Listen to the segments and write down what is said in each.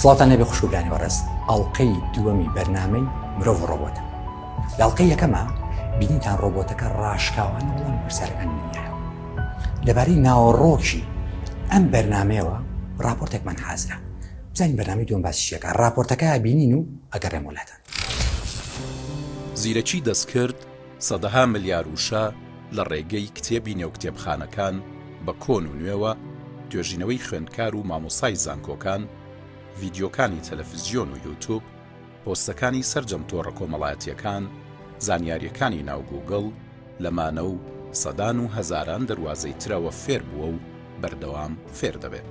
سڵاتان لێبێ خوشوگرانی بەڕێز ئەڵقەی دووەمی بەرنامەی مرۆڤ و ڕۆبۆت. لە ئەڵقەی یەکەمە بینیتان ڕۆبۆتەکە ڕاشکاوانە وەڵامی پرسیارەکانی دنیایە. لەبارەی ناوەڕۆکی ئەم بەرنامەیەوە راپۆرتێکمان حازرە. بزانین بەرنامەی دووەم باسی چیەکە. راپۆرتەکە بینین و ئەگەڕێم وڵاتان. زیرەکی دەستکرد سەدەها ملیار وشە لە ڕێگەی کتێبی نێو کتێبخانەکان بە کۆن و نوێوە، توێژینەوەی خوێندکار و مامۆسای زانکۆکان، ڤیدیۆکانی تەلەڤیزیۆن و یوتیوب، پۆستەکانی سەرجەم تۆڕە کۆمەڵایەتیەکان، زانیاریەکانی ناو گوگڵ، لەمانە و سەدان و هەزاران دەواازەی ترەوە فێر بووە و بەردەوام فێر دەبێت.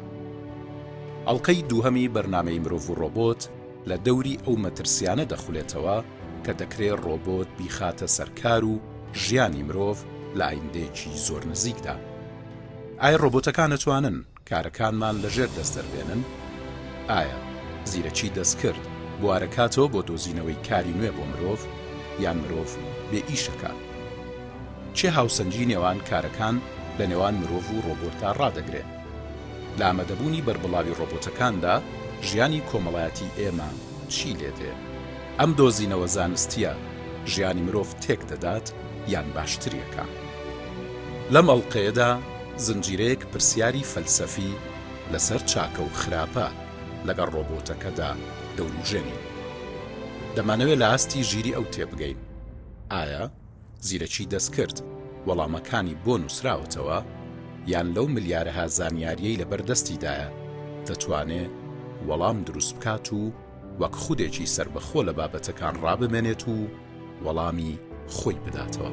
ئەڵقەی دووهەمی بەرنامەی مرۆڤ و ڕۆبۆت لە دەوری ئەو مەترسیانە دەخولێتەوە کە دەکرێت ڕۆبۆت بیخاتە سەرکار و ژیانی مرۆڤ لە ئایندێکی زۆر نزیکدا. ئایا ڕۆبۆتەکان دەتوانن کارەکانمان لەژێر دەست دەربێنن؟ ئایا زیرەکی دەستکرد بوارەکاتەوە بۆ دۆزینەوەی کاری نوێ بۆ مرۆڤ، یان مرۆڤ بێ ئیشەکە؟ چێ هاوسەنجی نێوان کارەکان لە نێوان مرۆڤ و ڕۆبۆتدا ڕادەگرێت؟ لە ئامادەبوونی بەربڵاوی ڕۆبۆتەکاندا ژیانی کۆمەڵایەتی ئێمە چی لێدێ؟ ئەم دۆزینەوە زانستیە ژیانی مرۆڤ تێک دەدات یان باشتریەکە؟ لەم ئەڵقەیەدا زنجیرەیەک پرسیاری فەلسەفی لەسەر چاکە و خراپە لەگەڵ ڕۆبۆتەکەدا دەوروژێنین. دەمانەوێت لە ئاستی ژیری ئەو تێبگەین. ئایا زیرەکی دەستکرد وەڵامەکانی بۆ نووسراوەتەوە، یان لەو ملیارەها زانیاریەی لە بەردەستیدایە دەتوانێت وەڵام دروست بکات و وەک خودێکی سربەخۆ لە بابەتەکان ڕابمێنێت و وەڵامی خۆی بداتەوە؟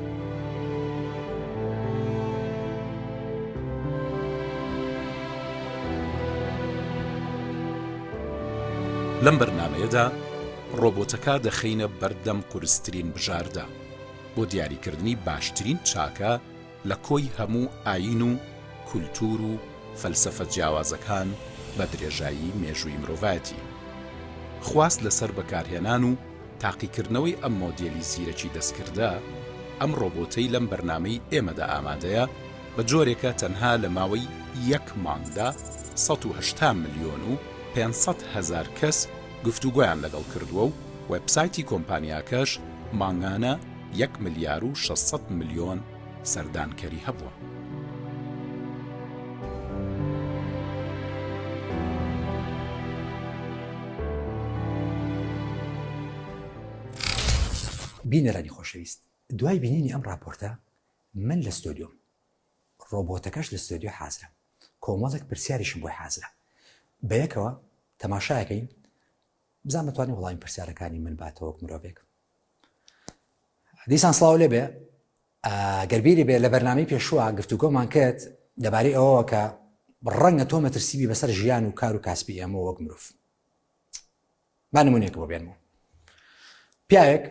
لەم بەرنامەیەدا ڕۆبۆتەکە دەخینە بەردەم قورسترین بژاردا بۆ دیاریکردنی باشترین چاکە لە کۆی هەموو ئاین و کولتور و فەلسەفە جیاوازەکان بە درێژایی مێژووی مرۆڤایەتی. خواست لەسەر بەکارهێنان و تاقیکردنەوەی ئەم مۆدێلی زیرەکی دەستکردە، ئەم ڕۆبۆتەی لەم بەرنامەی ئێمەدا ئامادەیە بە جۆرێکە تەنها لە ماوەی یەک مانگدا 180 ملیۆن و 500 هەزار کەس گفتوگۆیان لەگەڵ کردووە و وێبسایتی کۆمپانیاکەش مانگانە 1 ملیار و 600 ملیۆن سەردانکەری هەبووە. بینەرانی خۆشەویست، دوای بینینی ئەم راپۆرتە من لە ستۆدیۆم، ڕۆبۆتەکەش لە ستۆدیۆ حازرە، کۆمەڵێک پرسیاریشم بۆی حازرە. بە یەکەوە تەماشایەکەین بزان بتوانین وەڵامی پرسیارەکانی من باتەوە وەک مرۆڤێک. دیسان سڵاو لێبێ، گەربیری بێ لە بەرنامەی پێشووە گفتوگۆمان کرد دەبارەی ئەوەوە کە ڕەنگە تۆ مەترسیبی بەسەر ژیان و کار و کاسبی ئێمە وەک مرۆڤ. با نمونێک بۆ بێنمەوە. پیاوێک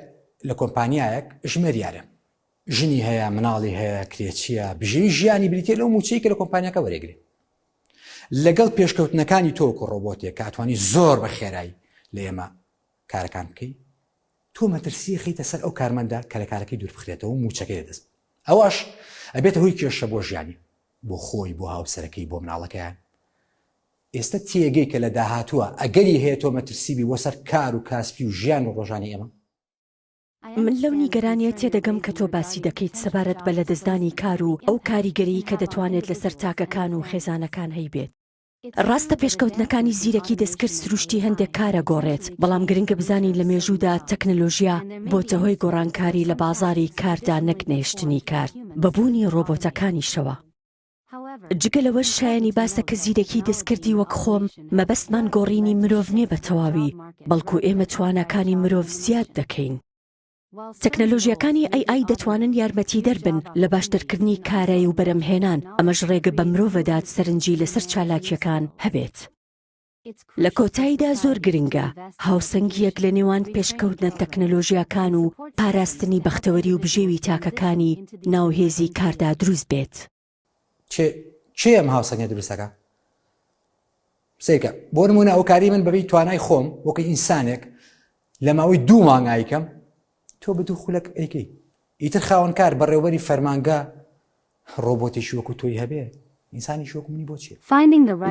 لە کۆمپانیایەک ژمێریارە، ژنی هەیە، مناڵی هەیە، کرێچیە، بژێوی ژیانی بریتێ لەو موچەی کە لە کۆمپانیاکە وەرێگرێ. لەگەڵ پێشکەوتنەکانی تۆکو ڕۆبۆتێک کە ئەتوانی زۆر بە خێرایی لە ئێمە کارەکان بکەی، تۆ مەترسی خەیتە سەر ئەو کارمەندە کە لە کارەکەی دوور بخرێتەوە و موچەکەی دەست. ئەوەش ئەبێتە هۆی کێشە بۆ ژیانی، بۆ خۆی، بۆ هاوسەرەکەی، بۆ مناڵەکەیان. ئێستا تێگەی کە لە داهاتووە ئەگەری هەیە تۆ مەترسیبی بۆ سەر کار و کاسبی و ژیان و ڕۆژانی ئێمە. من لەو نیگەرانیە تێدەگەم کە تۆ باسی دەکەیت سەبارەت بە لەدەستدانی کار و ئەو کاریگەری کە دەتوانێت لەسەر تاکەکان و خێزانەکان هەیبێت. ڕاستە پێشکەوتنەکانی زیرەکی دەستکرد سروشتی هەندێک کارە گۆڕێت، بەڵام گرنگە بزانین لە مێژوودا تەکنەلۆژیا بۆتە هۆی گۆڕانکاری لە بازاری کاردا، نەک نێشتنی کار بەبوونی ڕۆبۆتەکانیشەوە. جگەلەوە شایانی باسە کە زیرەکی دەستکردی وەک خۆم مەبەستمان گۆڕینی مرۆڤ نیە بە تەواوی، بەڵکو ئێمە توانەکانی مرۆڤ زیاد دەکەین. تەکنەلۆژیەکانی AI دەتوانن یارمەتی دەربن لە باشترکردنی کارایی و بەرەمهێنان، ئەمەش ڕێگە بە مرۆڤەدات سەرنجی لەسەر چالاکیەکان هەبێت. لە کۆتاییدا زۆر گرنگە هاوسەنگیەک لە نێوان پێشکەوتنە تەکنەلۆژیاکان و پاراستنی بەختەوەری و بژێوی تاکەکانی ناوهێزی کاردا دروست بێت. چێ ئەم هاوسەنگە دروستەکە؟ سێکە بۆ نمونە ئەو کاری من بەبێ توانای خۆم وەکو ئینسانێک لە ماوەی 2 مانگایکەم تۆ بە 2 خولەک ئەیکەی. ئیتر خاوەنکار بەڕێوەری فەرمانگە ڕۆبۆتێکی وەکو تۆی هەبێ ئینسانی شۆک منی بۆچیە؟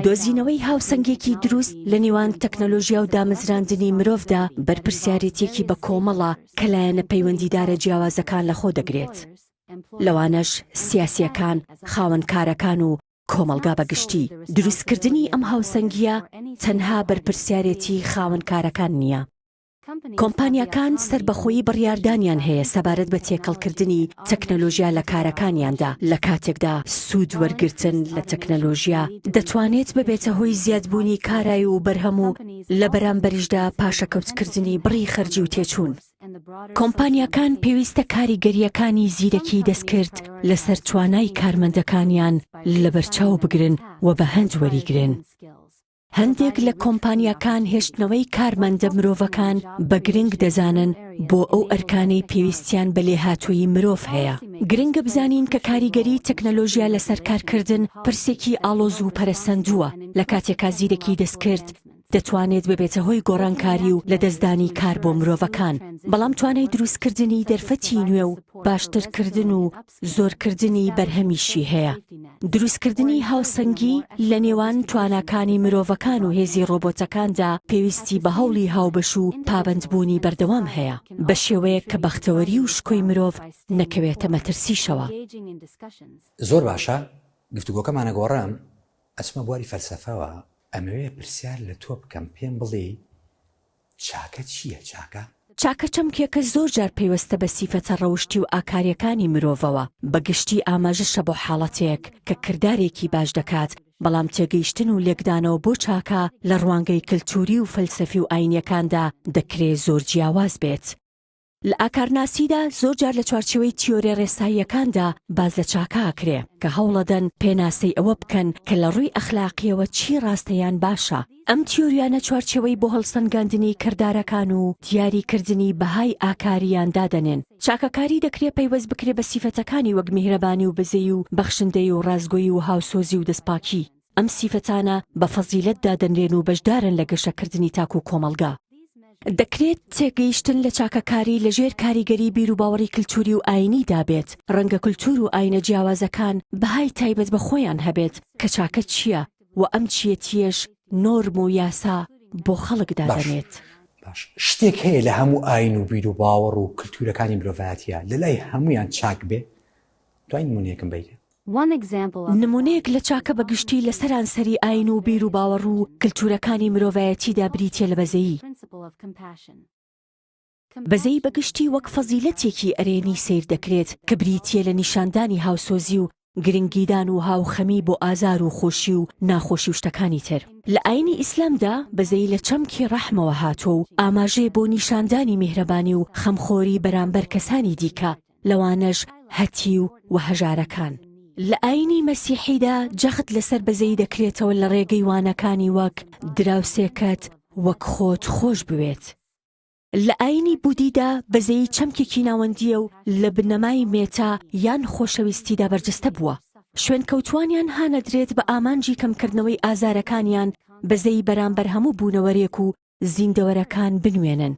دۆزینەوەی هاوسەنگێکی دروست لە نێوان تەکنەلۆژیا و دامەزراندنی مرۆڤدا بەرپرسیارەتێکی بە کۆمەڵە کە لایەنە پەیوەندیدارە جیاوازەکان لەخۆ دەگرێت. لەوانەش سیاسیەکان، خاوەنکارەکان و کۆمەلگا بەگشتی. دروستکردنی ئەم هاوسەنگیە تەنها بەرپرسیارەتی خاوەنکارەکان نییە. کۆمپانیاکان سەربەخۆیی بڕیاردانیان هەیە سەبارەت بە تێکەڵکردنی تەکنەلۆژیا لە کارەکانیاندا. لە کاتێکدا سوود وەرگرتن لە تەکنەلۆژیا دەتوانێت ببێتە هۆی زیادبوونی کارایی و بەرهەم و لە بەرامبەریشدا پاشەکەوتکردنی بڕی خەرجی و تێچوون. کۆمپانیاکان پێویستە کاریگەریەکانی زیرەکی دەستکرد لەسەر توانای کارمەندەکانیان لە بەرچاو بگرن و بە هەند وەریگرن. هەندێک لە کۆمپانیاکان هێشتنەوەی کارمەندە مرۆڤەکان بە گرنگ دەزانن بۆ ئەو ئەرکانەی پێویستیان بە لێهاتووی مرۆڤ هەیە. گرنگە بزانین کە کاریگەری تەکنەلۆژیا لەسەر کارکردن پرسێکی ئاڵۆز و پەرەسەندووە. لە کاتێکا زیرەکی دەستکرد دەتوانێت ببێتە هۆی گۆڕانکاری و لە دەستدانی کار بۆ مرۆڤەکان. بەڵام توانای دروستکردنی دەرفەتی نوێ و باشترکردن و زۆرکردنی بەرهەمیشی هەیە. دروستکردنی هاوسەنگی لە نێوان تواناکانی مرۆڤەکان و هێزی ڕۆبۆتەکاندا پێویستی بە هەوڵی هاوبەش و پابەندبوونی بەردەوام هەیە بە شێوەیە کە بەختەوەری و شکۆی مرۆڤ نەکەوێتە مەترسیشەوە. زۆر باشە، گفتوگۆکەمانە گۆڕم ئەچمە بواری فەلسەفەوە. ئەمەوێ پرسیار لە تۆ بکەم پێم بڵێ چاکە چییە؟ چاکە چەمکێکە زۆر جار پێوەستە بە سیفەتە ڕەوشتی و ئاکاریەکانی مرۆڤەوە. بەگشتی ئاماژەشە بۆ حاڵەتێک کە کردارێکی باش دەکات، بەڵام تێگەیشتن و لێکدانەوە بۆ چاکە لە ڕوانگەی کلتوری و فەلسەفی و ئاینیەکاندا دەکرێت زۆر جیاواز بێت. لە ئاکارناسیدا زۆر جار لە چوارچێوەی تیۆری ڕێساییەکاندا باز لە چاکە ئاکرێ کە هەوڵەدەن پێناسەی ئەوە بکەن کە لە ڕووی ئەخلاقیەوە چی ڕاستەیان باشە. ئەم تیۆریانە چوارچێوەی بۆ هەڵسەنگاندنی کردارەکان و دیاریکردنی بەهای ئاکاریان دادەنێن. چاکەکاری دەکرێت پەیوەست بکرێت بە سیفەتەکانی وەک میهرەبانی و بزەی و بەخشندەی و ڕازگۆیی و هاوسۆزی و دەستپاکی. ئەم سیفەتانە بە فەزیلەت دادەنرێن و بەشدارن لە گەشەکردنی تاکو و کۆمەلگا. دەکرێت تێگەیشتن لە چاکەکاری لەژێر کاریگەری بیر و باوەڕی کلتوری و ئاینیدا بێت. ڕەنگە کلتور و ئاینە جیاوازەکان بەهای تایبەت بە خۆیان هەبێت کە چاکە چییە و ئەم چیەتیەش نۆرم و یاسا بۆ خەڵک دادەنێت. باش شتێک هەیە لە هەموو ئاین و بیر و باوەڕ و کلتورەکانی مرۆڤایەتیە لە لای هەمویان چاک بێ؟ دوای نمونەیەکم بیدە. نمونەیەک لە چاکە بەگشتی لە سەرانسەری ئاین و بیر و باوەڕ و کلتورەکانی مرۆڤایەتیدا بریتیە لە بەزەیی. بەزەی بەگشتی وەک فەزیلەتێکی ئەرێنی سیر دەکرێت کە بریتیە لە نیشاندانی هاوسۆزی و گرنگیدان و هاوخەمی بۆ ئازار و خۆشی و ناخۆشی و شتەکانی تر. لە ئاینی ئیسلامدا بەزەی لە چەمکی ڕەحمەوە هاتۆ و ئاماژەی بۆ نیشاندانی میهرەبانی و خەمخۆری بەرامبەر کەسانی دیکە، لەوانەش هەتی و هەژارەکان. لە ئاینی مەسیحیدا جەخت لەسەر بەزەی دەکرێتەوە لە ڕێگەی وانەکانی وەک دراوسێکت وەک خۆت خۆش بوێت. لە ئاینی بودیدا بەزەی چەمکێکی ناوەندیە و لە بنەمای مێتا یان خۆشەویستیدا بەرجەستە بووە. شوێن کەوتوانیان هانەدرێت بە ئامانجی کەمکردنەوەی ئازارەکانیان بەزەی بەرامبەر هەموو بوونەوەرێک و زیندەوەرەکان بنوێنن.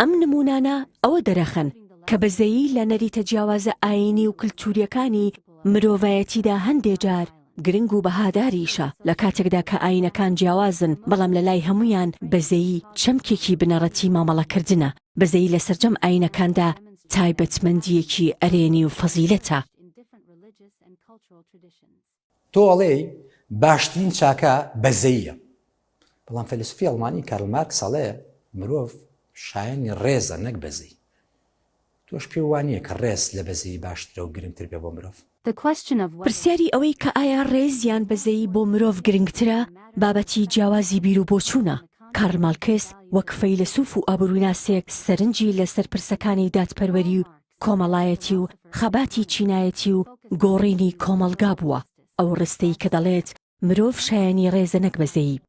ئەم نمونانە ئەوە دەرەخەن کە بەزەیی لە نەریتە جیاوازە ئاینی و کلتوریەکانی مرۆڤایەتیدا هەندێک جار گرنگ و بەهاداریشە لە کاتێکدا کە ئاینەکان جیاوازن، بەڵام لە لای هەمویان بەزەیی چەمکێکی بنەڕەتی مامەڵەکردنە. بەزەیی لە سەرجەم ئاینەکاندا تایبەتمەندیەکی ئەرێنی و فەزیلەتە. تۆڵێ باشترین چاکە بەزەییە، بەڵام فەیلسوفی ئەڵمانی کارل مارکس ساڵێ مرۆڤ شایانی ڕێزە نەک بەزەی. تۆش پێ وانییە کە ڕێز لە بەزەی باشترە و گرنگتر بێ بۆ مرۆڤ؟ پرسیاری ئەوەی کە ئایا ڕێزیان بەزەی بۆ مرۆڤ گرنگترە بابەتی جیاوازی بیر و بۆچوونە. کارل مارکس وەک فەیلسوف و ئابڕووناسێک سەرنجی لەسەر پرسەکانی دادپەروەری و کۆمەڵایەتی و خەباتی چینایەتی و گۆڕینی کۆمەلگا بووە. ئەو ڕستەی کە دەڵێت مرۆڤ شایانی ڕێزە نەک بەزەی.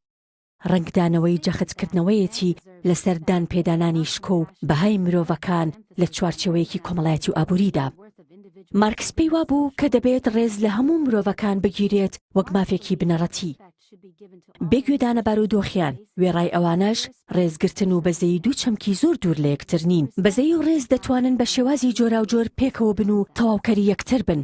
ڕنگدانەوەی جەختکردنەوەیەتی لەسەر دان پێدانانی شکۆ و بەهای مرۆڤەکان لە چوارچێوەیەکی کۆمەڵایەتی و ئابووریدا. مارکس پێی وابوو کە دەبێت ڕێز لە هەموو مرۆڤەکان بگیرێت وەک مافێکی بنەڕەتی. بێگوێدانە بارودۆخیان وێڕای ئەوانەش ڕێزگرتن و بەزەی دوو چەمکی زۆر دوور لە یەکتر نین. بەزەی و ڕێز دەتوانن بە شێوازی جۆرا و جۆر پێکەوە بن و تەواوکەری یەکتر بن.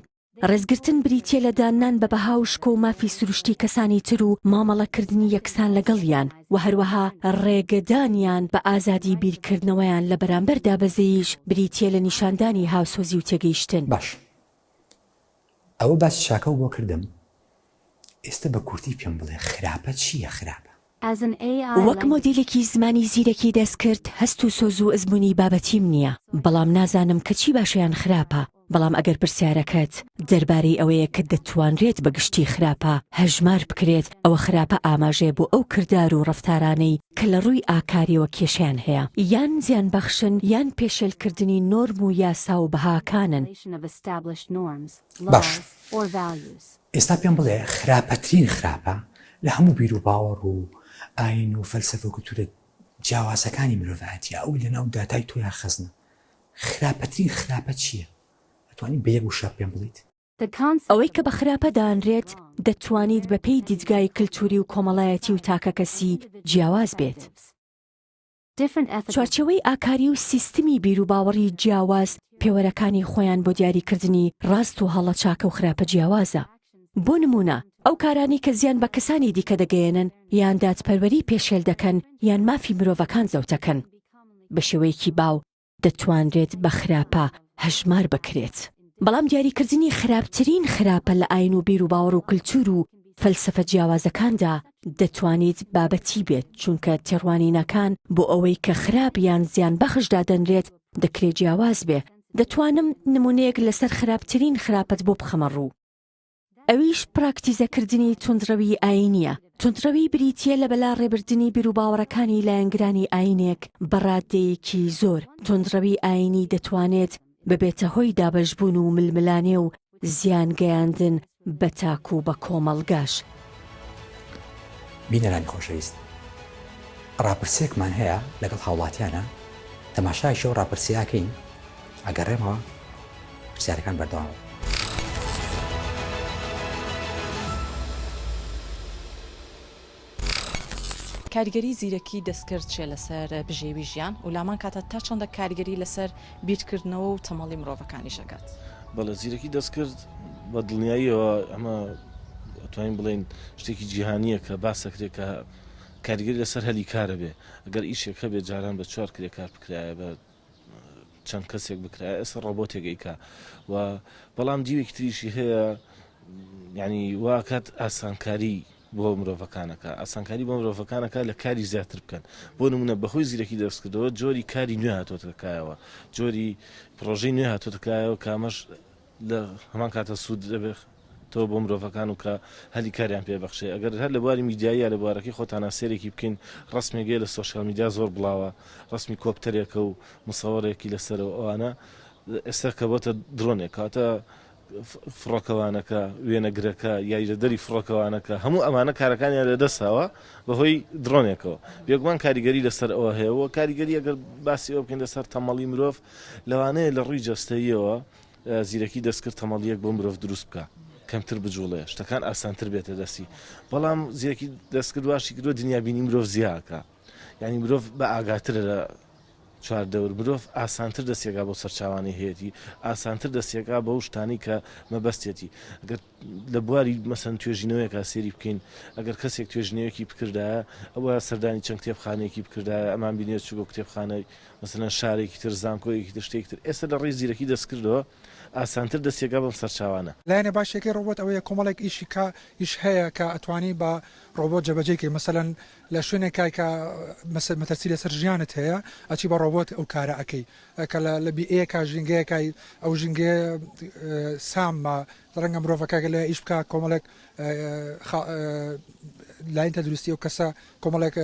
ڕێزگرتن بریتیە لە دانان بە بەها و شکۆ و مافی سروشتی کەسانی تر و مامەڵەکردنی یەکسان لەگەڵیان و هەروەها ڕێگەدانیان بە ئازادی بیرکردنەوەیان لە بەرامبەر دابەزەیش بریتیە لە نیشاندانی هاوسۆزی و تێگەیشتن. باش ئەوە باسی شاکە و بۆ کردم. ئێستا بە کورتی پێم بڵێ خراپە چییە خراپە؟ وەک مۆدیلێکی زمانی زیرەکی دەست کرد هەست و سۆز و ئەزمموی بابەتیم نییە، بەڵام نازانم کە چی باشیان خراپە، بەڵام ئەگەر پرسیارەکەت دەربارەی ئەوەیە کە دەتوانرێت بەگشتی خراپە هەژمار بکرێت ئەوە خراپە ئاماژێ بۆ ئەو کردار و ڕەفتارانەی کە لە ڕووی ئاکاریەوە کێشیان هەیە، یان زیان بەخشن یان پێشێلکردنی نۆرم و یاسا و بەهاکانن. باش ئێستا پێم بڵێ خراپەترین خراپە لە هەموو بیر و باوەڕ و ئاین و فەلسەفە و کولتورە جیاوازەکانی مرۆڤایەتیە ئەو لەناو داتای تۆیان خەزنە. خراپەترین خراپە چییە؟ دەتوانین بە یەک وشە پێم بڵیت؟ ئەوەی کە بە خراپە دانرێت دەتوانیت بە پێی دیدگای کللتوری و کۆمەڵایەتی و تاکە کەسی جیاواز بێت. چوارچەوەی ئاکاری و سیستمی بیر و باوەڕی جیاواز پێوەرەکانی خۆیان بۆ دیاریکردنی ڕاست و هەڵە چاکە و خراپە جیاوازە. بۆ نمونە ئەو کارانی کە زیان بە کەسانی دیکە دەگەێنن یان دادپەروەری پێشێل دەکەن یان مافی مرۆڤەکان زەوتەکەن بە شێوەیەکی باو دەتوانرێت بە خراپە هەژمار بکرێت. بەڵام دیاریکردنی خراپترین خراپە لە ئاین و بیر و باوەڕ و کللتور و فەلسەفە جیاوازەکاندا دەتوانیت بابەتی بێت، چونکە تێڕوانینەکان بۆ ئەوەی کە خراپ یان زیان بەخشدا دەنرێت دەکرێت جیاواز بێ. دەتوانم نمونەیەک لەسەر خراپترین خراپەت بۆ بخەمە ڕوو. ئەویش پراکتیزەکردنی توندڕەوی ئاینیە. توندڕەوی بریتیە لە بەلا ڕێبردنی بیر و باوەڕەکانی لایەنگرانی ئاینێک بەڕادەیەکی زۆر. توندڕەوی ئاینی دەتوانێت ببێتە هۆی دابەشبوون و ململانێ و زیان گەیاندن بە تاک و بە کۆمەڵگاش. بینەرانی خۆشەویست، ڕاپرسێکمان هەیە لەگەڵ هاوڵاتیانە، تەماشای شەو ڕاپرسیاکەین، ئەگەڕێمەوە پرسیارەکان بەردەوام. کاریگەری زیرەکی دەستکرد چێ لەسەر بژێوی ژیان و لامان کاتە تا چەندە کاریگەری لەسەر بیرکردنەوە و تەمەڵی مرۆڤەکانی شەکات. بەڵێ زیرەکی دەستکرد بە دڵنیاییەوە ئەمە توانین بڵێن شتێکی جیهانیە کە باسەکرێت کە کاریگەری لەسەر هەلی کارە بێ. ئەگەر ئیشێک هەبێت جاران بە 4 کرێ کار بکرایە بە چەند کەسێک بکرایە ئێستا ڕۆبۆتێکیکا و بەڵام دیوێکی تریشی هەیە، یعنی واکات ئاسانکاری بۆ مرۆڤەکانەکە، ئاسانکاری بۆ مرۆڤەکانەکە لە کاری زیاتر بکەن. بۆ نمونە بەخۆی زیرەکی دەستکردەوە جۆری کاری نوێ هاتۆتەکایەوە، جۆری پرۆژەی نوێ هاتۆتەکایەوە کامەش لە هەمان کاتە سوود دەبێت تۆ بۆ مرۆڤەکان و کە هەلی کاریان پێبەخشێ. ئەگەر هەر لە بواری میدیایی لە بوارەکەی خۆتانە سێرێکی بکەین ڕسمێگەی لە سۆشیال میدیا زۆر بڵاوە، ڕسمی کۆپتەرێکە و مسەوەڕێکی لەسەرەوە ئەوانە ئێستا کە بۆتە درۆنێک کاتە فڕۆکەوانەکە وێنەگرەکە یاریدەری فڕۆکەوانەکە هەموو ئەمانە کارەکانیان لەدەستاوە بەهۆی درۆنێکەوە. بێگومان کاریگەری لەسەر ئەوە هەیەەوە. کاریگەری ئەگەر باسی ئەو بکەین لەسەر تەمەڵی مرۆڤ لەوانەیە لە ڕووی جەستەییەوە زیرەکی دەستکرد تەمەڵیەک بۆ مرۆڤ دروست بکە، کەمتر بجوڵێ، شتەکان ئاسانتر بێتە دەستی. بەڵام زیرەکی دەستکرد واشی کردووە دنیابینی مرۆڤ زیاکە، یعنی مرۆڤ بە ئاگاترە لە چواردەور، مرۆڤ ئاسانتر دەستێکا بۆ سەرچاوانی هەیەی، ئاسانتر دەستێکا بە ئەو شتانی کە مەبەستێتی. ئەگەر لە بواری مەسەن توێژینەوەیەکە سێری بکەین، ئەگەر کەسێک توێژینەوەکی بکردایە ئەوە سەردانی چەند کتێبخانەیەکی بکردایە ئەمان بینێت چوو بۆ کتێبخانەی مەسەن شارێکی تر، زانکۆیەکی تر، شتێکی تر. ئێستا لە ڕێی زیرەکی دەستکردەوە ئاسانتر دەستێکا بەم سەرچاوانە. لایەنە باشێکی ڕۆبۆت ئەوەیە کۆمەڵێک ئیش هەیە کە ئەتوانی بە ڕۆبۆت جەبەجێکی مەسەلەن لە شوێنێکای کە مەترسی لەسەر ژیانت هەیە ئەچی بە ڕۆبۆت ئەو کارە ئەەکەی کە لە بیئەیەکە ژینگەیەکای ئەو ژینگە ساممە ڕەنگە مرۆڤەکە لە ئیش بکە کۆمەڵێک لاین تەدروستی و کەسە کۆمەڵێک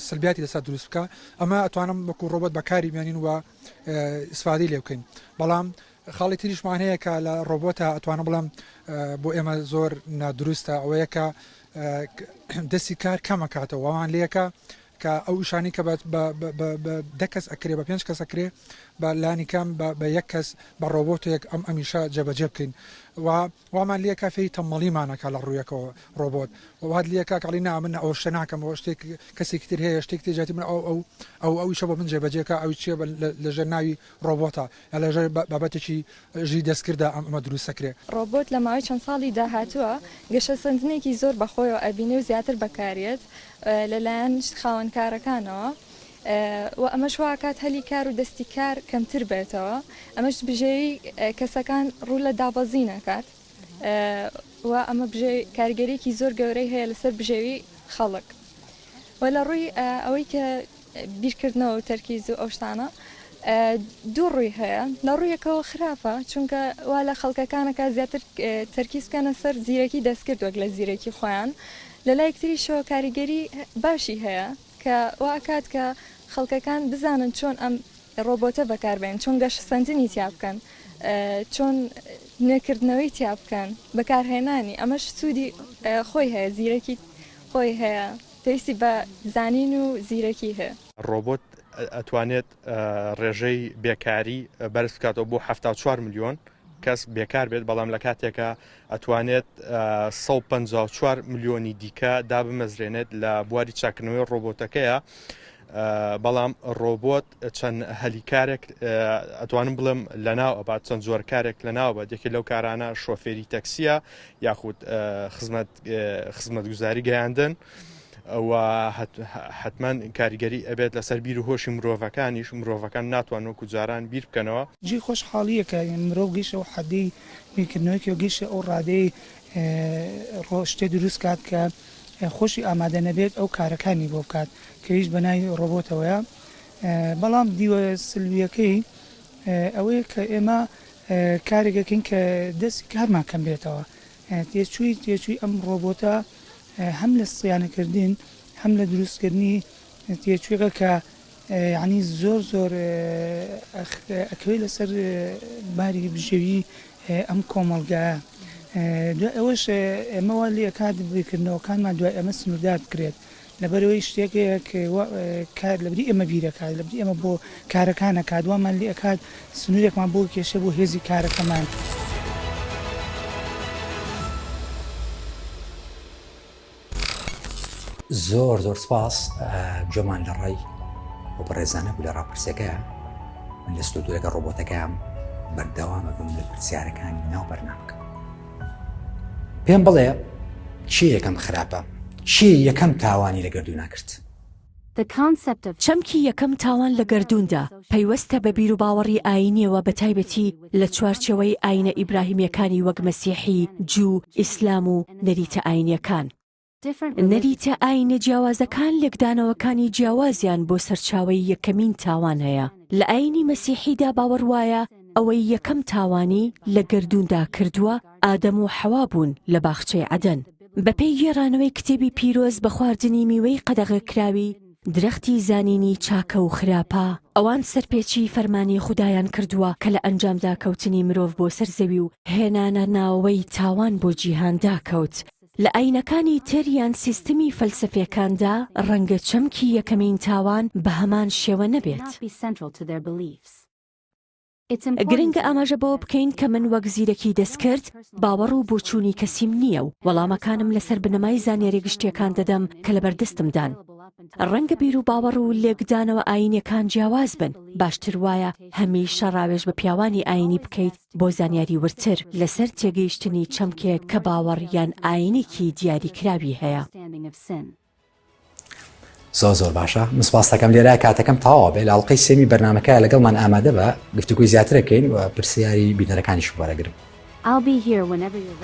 سلبیاتی لەسەر دروست بکە. ئەمە ئەتوانم وەکو ڕۆبۆت بەکاری بێنین و ئیسفادەی لێ بکەین. بەڵام خاڵی تریشمان هەیە کە لە ڕۆبۆتە ئەتوانە بڵم بۆ ئێمە زۆر نادروستە ئەوەیە کە دەستی کار کەمەکاتەوە ئەوان لەیەکە کە ئەو شانی کە بە 10 کەس ئەکرێ بە 5 کەس ئەکرێ بە لانی کام بە یەک کەس بە ڕۆبۆتێک ئەمیشە جێبەجێ بکەین و وامان لە کافی تەمەڵیمانەکە لە ڕوویەکەەوە ڕۆبۆت وهات لە کاکڵی نامن ئەو شتە ناکەم ئەو شتێک کەسێکی تر هەیە شتێک تێجاتی من ئەویشە بۆ من جێبەجێکە ئەوی چیە لەژێر ناوی ڕۆبۆتە یا لەژێر بابەتێکی ژی دەستکردا ئەمە دروستەکرێ ڕۆبۆت لە ماوەی چەند ساڵی داهاتووە گەشە سندنێکی زۆر بەخۆیەوە ئەبینێ و زیاتر بەکارێت لەلایەن خاوەنکارەکانەوە و ئەمەش واکات هەلی کار و دەستی کار کەمتر بێتەوە ئەمەش بژێوی کەسەکان ڕوو لە دابەزی ناکات و ئەمە کارگەرێکی زۆر گەورەی هەیە لەسەر بژێوی خەڵک و لە ڕووی ئەوەی کە بیرکردنەوە و تەرکیز و ئەو شتانە دوو ڕووی هەیە لە ڕوویەکەەوە خراپە چونکە وا لە خەڵکەکانەکە زیاتر تەرکیزکەنە سەر زیرەکی دەستکرد وەک لە زیرەکی خۆیان لە لای یەکتریشەوە کاریگەری باشی هەیە کە واکات کە خەڵکەکان بزانن چۆن ئەم ڕۆبۆتە بەکاربێن چۆن گەشتسەندنی تیا بکەن چۆن نوێکردنەوەی تیا بکەن بەکارهێنانی ئەمەش سوودی خۆی هەیە زیرەکی خۆی هەیە پێویستی بە زانین و زیرەکی هەیە ڕۆبۆت ئەتوانێت ڕێژەی بێکاری بەرز بکاتەوە بۆ 74 میلیۆن کەس بێکار بێت بەڵام لە کاتێکە ئەتوانێت 154 میلیۆنی دیکە دابمەزرێنێت لە بواری چاکردنەوەی ڕۆبۆتەکەیە بەڵام ڕۆبۆت چەند هەلیکارێک ئەتوانم بڵم لەناو ئەبات چەند زۆر کارێک لەناو بە دێکی لەو کارانە شۆفێری تەکسیە یاخود خزمەت گوزاری گەیاندن و حتمان کاریگەری ئەبێت لەسەر بیر و هۆشی مرۆڤەکان ناتوان وەکو جاران بیر بکەنەوە جی خۆشحاڵیەکە مرۆڤ گەیشتە و حەدەی میکردنەوەیەکی و گەیشتە ئەو ڕادەی ڕۆشتێ دروست کات کە خۆشی ئامادە نەبێت ئەو کارەکانی بۆ بکات کە هیچ بەناوی ڕۆبۆتەوەیە بەڵام دیوە سلویەکەی ئەوەیە کە ئێمە کارێکەکەین کە دەستی کارمان کەم بێتەوە تێچووی ئەم ڕۆبۆتە هەم لە سیانەکردین هەم لە دروستکردنی تێچوویەکە کە ینی زۆر ئەکەوێت لەسەر باری بژێوی ئەم کۆمەڵگایە دوای ئەوەش ئێمەوە لێ کات بکردنەوەکانمان دوای ئەمە سنووردار بکرێت لەبەرەوەی شتێکەیە کار لەبری ئێمە بیرەکات لەبری ئەمە بۆ کارەکانە کادوامان لێ ئەکات سنوورێکمان بۆ کێشە بۆ هێزی کارەکەمان. زۆر سپاس جۆمان لە ڕێی بۆ بەڕێزانە بوو لە ڕاپرسەکە من لە ستودیۆکە ڕۆبۆتەکەم بەردەوامە بم لە پرسیارەکانی ناو بەرنامەکە پێم بڵێ چی یەکەم خراپە چی یەکەم تاوانی لە گەردوونا کرد چەمکی یەکەم تاوان لە گەردووندا پەیوەستە بە بیر و باوەڕی ئاینیەوە بە تایبەتی لە چوارچەوەی ئاینە ئیبراهیمیەکانی وەک مەسیحی جوو ئیسلام و نەریتە ئاینیەکان نەریتە ئاینە جیاوازەکان لێکدانەوەکانی جیاوازیان بۆ سەرچاوی یەکەمین تاوان هەیە لە ئاینی مەسیحیدا باوەڕ وایە ئەوەی یەکەم تاوانی لە گەردووندا کردووە ئادەم و حەوا بوون لە باخچەی عەدەن بەپێی گێڕانەوەی کتێبی پیرۆز بە خواردنی میوەی قەدەغەکراوی درەختی زانینی چاکە و خراپە ئەوان سەرپێچی فەرمانی خودایان کردووە کە لە ئەنجامدا کەوتنی مرۆڤ بۆ سەرزەوی و هێنانە ناوەوەی تاوان بۆ جیهاندا کەوت لە ئاینەکانی تریان سیستمی فەلسفەکاندا ڕەنگە چەمکی یەکەمین تاوان بە هەمان شێوە نەبێت گرنگە ئاماژە بۆ بکەین کە من وەک زیرەکی دەستکرد باوەڕ و بۆچوونی کەسیم نییە و وەڵامەکانم لەسەر بنەمای زانیاری گشتیەکان دەدەم کە لە بەردەستمدان ڕەنگە بیر و باوەڕ و لێکدانەوە ئاینیەکان جیاواز بن باشتر وایە هەمیشە ڕاوێژ بە پیاوانی ئاینی بکەیت بۆ زانیاری ورتر لەسەر تێگەیشتنی چەمکێک کە باوەڕ یان ئاینێکی دیاریکراوی هەیە زۆر باشە مسپاس دەکەم لێرە کاتەکەم تەواوە بێ لە ئەڵقەی سێمی بەرنامەکە لەگەڵمان ئامادە بە گفتوگوی زیاترەکەین و پرسیاری بینەرەکانیش وەرەگرم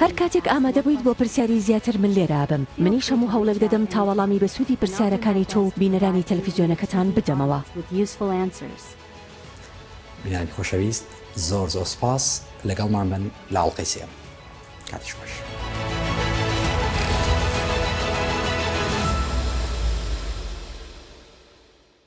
هەر کاتێک ئامادە بوویت بۆ پرسیاری زیاتر من لێرە بم منیش هەموو هەوڵێک دەدەم تاوەڵامی بە سوودی پرسیارەکانی تۆ و بینەرانی تەلەڤیزیۆنەکەتان بدەمەوە بینانی خۆشەویست زۆر سپاس لەگەڵمان بن لە ئەڵقەی سێم کاتیش باشە